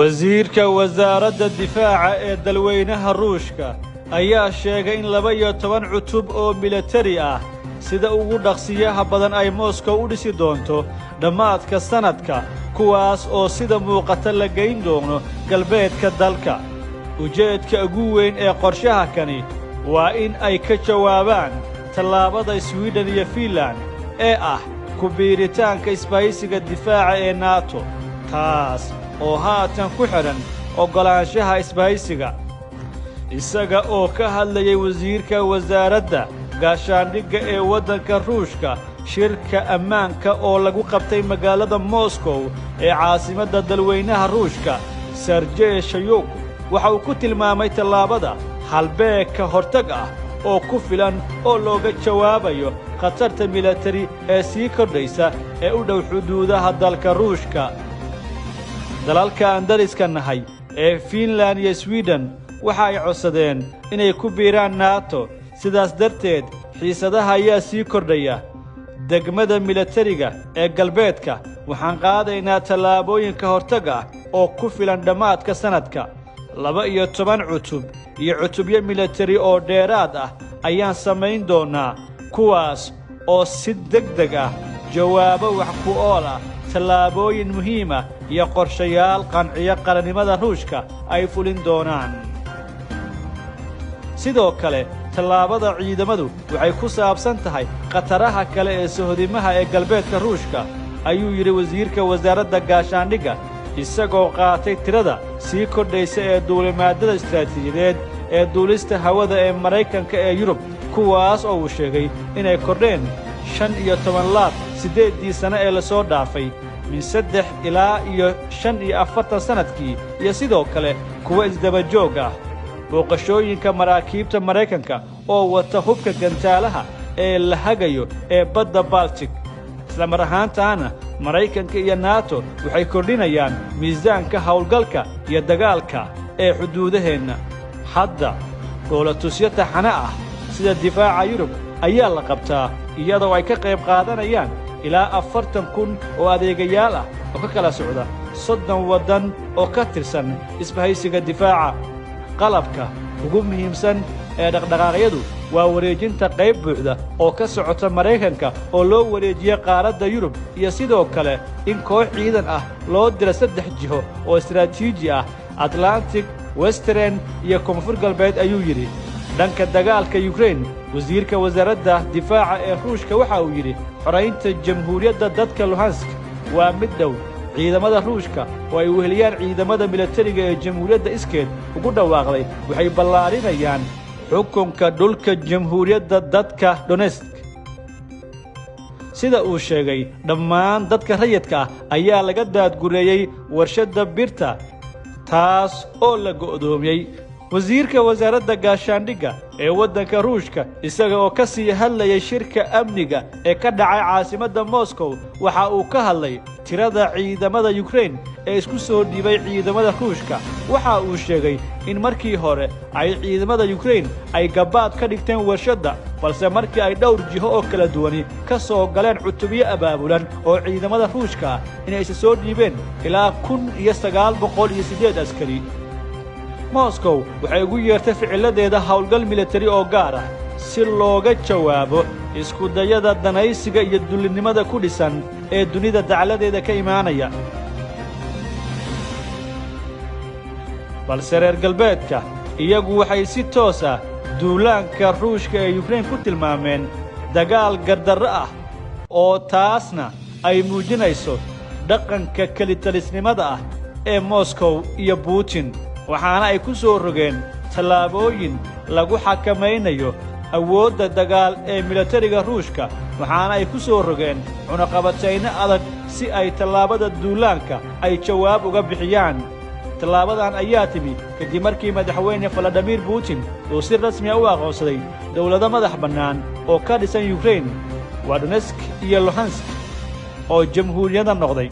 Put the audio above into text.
wasiirka wasaaradda difaaca ee dalweynaha Ruushka ayaa sheegay in 12 cutub oo militari ah sida ugu dhaqsiyaha badan ay Moscow u dhisi doonto dhammaadka sanadka, kuwaas oo sida muuqata la geyn doono galbeedka dalka. ujeedka ugu weyn ee qorshaha kani waa in ay ka jawaabaan tallaabada Sweden iyo Finland ee ah ku biiritaanka isbahaysiga difaaca ee NATO, taas oo haatan ku xidhan oggolaanshaha isbahaysiga. isaga oo ka hadlayay wasiirka wasaaradda gaashaandhigga ee waddanka Ruushka shirka ammaanka oo lagu qabtay magaalada Moscow ee caasimadda dalweynaha Ruushka, Sergey Shoigu waxa uu ku tilmaamay tallaabada halbeeg ka hortag ah oo ku filan oo looga jawaabayo khatarta militari ee sii kordhaysa ee u dhow xuduudaha dalka Ruushka. dalalka aan dariska nahay ee Finland iyo Sweden waxa ay codsadeen inay ku biiraan NATO, sidaas darteed xiisadaha ayaa sii kordhaya. degmada militariga ee galbeedka waxaan qaadaynaa tallaabooyin ka hortag ah oo ku filan dhammaadka sanadka. 12 cutub iyo cutubyo militari oo dheeraad ah ayaan samayn doonaa, kuwaas oo si degdeg ah jawaabo wax ku ool ah, tallaabooyin muhiim ah iyo qorshayaal qanciya qarannimada Ruushka ay fulin doonaan. sidoo kale tallaabada ciidamadu waxay ku saabsan tahay khataraha kale ee sohodimaha ee galbeedka Ruushka, ayuu yidhi wasiirka wasaaradda gaashaandhigga, isagoo qaatay tirada sii kordhaysa ee duulimaadada istiraatiijiyadeed ee duulista hawada ee Maraykanka ee Yurub, kuwaas oo uu sheegay inay kordheen 15 laab 8 sano ee la soo dhaafay, min 3 ilaa 45 sanadkii, iyo sidoo kale kuwa isdaba joog ah. booqashooyinka maraakiibta Maraykanka oo wata hubka gantaalaha ee la hagayo ee badda Baltic. isla mar ahaantaana Maraykanka iyo NATO waxay kordhinayaan miisaanka hawlgalka iyo dagaalka ee xuduudaheenna. hadda dowlatusyada taxane ah sida difaaca Yurub ayaa la qabtaa, iyadoo ay ka qayb qaadanayaan ilaa 40,000 oo adeegayaal ah oo ka kala socda 30 waddan oo ka tirsan isbahaysiga difaaca. qalabka ugu muhiimsan ee dhaqdhaqaaqyadu waa wareejinta qayb buuxda oo ka socota Maraykanka oo loo wareejiyay qaaradda Yurub, iyo sidoo kale in koox ciidan ah loo diro 3 jiho oo istiraatiiji ah: Atlantic, Western iyo Koonfur Galbeed, ayuu yidhi. dhanka dagaalka Ukraine, wasiirka wasaaradda difaaca ee Ruushka waxa uu yidhi xoraynta jamhuuriyadda dadka Luhansk waa mid dhow. ciidamada Ruushka oo ay weheliyaan ciidamada militariga ee jamhuuriyadda iskeed ugu dhawaaqday waxay ballaarinayaan xukunka dhulka jamhuuriyadda dadka Donetsk. sida uu sheegay, dhammaan dadka rayidka ah ayaa laga daadgureeyey warshadda birta, taas oo la go'doomiyey. wasiirka wasaaradda gaashaandhigga ee waddanka Ruushka, isaga oo ka sii hadlayay shirka amniga ee ka dhacay caasimadda Moscow, waxa uu ka hadlay tirada ciidamada Ukraine ee isku soo dhiibay ciidamada Ruushka. waxa uu sheegay in markii hore ay ciidamada Ukraine ay gabaad ka dhigteen warshadda, balse markii ay dhowr jiho oo kala duwani ka soo galeen cutubyo abaabulan oo ciidamada Ruushka ah inay isa soo dhiibeen ilaa 1908 askari. Moscow waxay ugu yeertay ficiladeeda hawlgal militari oo gaar ah si looga jawaabo isku dayada danaysiga iyo dulinimada ku dhisan ee dunida dacaladeeda ka imaanaya. balse reer galbeedka iyagu waxay si toos ah duulaanka Ruushka ee Ukraine ku tilmaameen dagaal gardarro ah, oo taasna ay muujinayso dhaqanka kelitalisnimada ah ee Moscow iyo Putin, waxaana ay ku soo rogeen tallaabooyin lagu xakamaynayo awoodda dagaal ee militariga Ruushka, waxaana ay ku soo rogeen cunaqabatayno adag si ay tallaabada duulaanka ay jawaab uga bixiyaan. tallaabadan ayaa timi kadib markii madaxweyne Vladimir Putin uu si rasmi ah u aqoonsaday dowlado madax bannaan oo ka dhisan Ukraine, waa Donetsk iyo Luhansk, oo jamhuuriyadda noqday.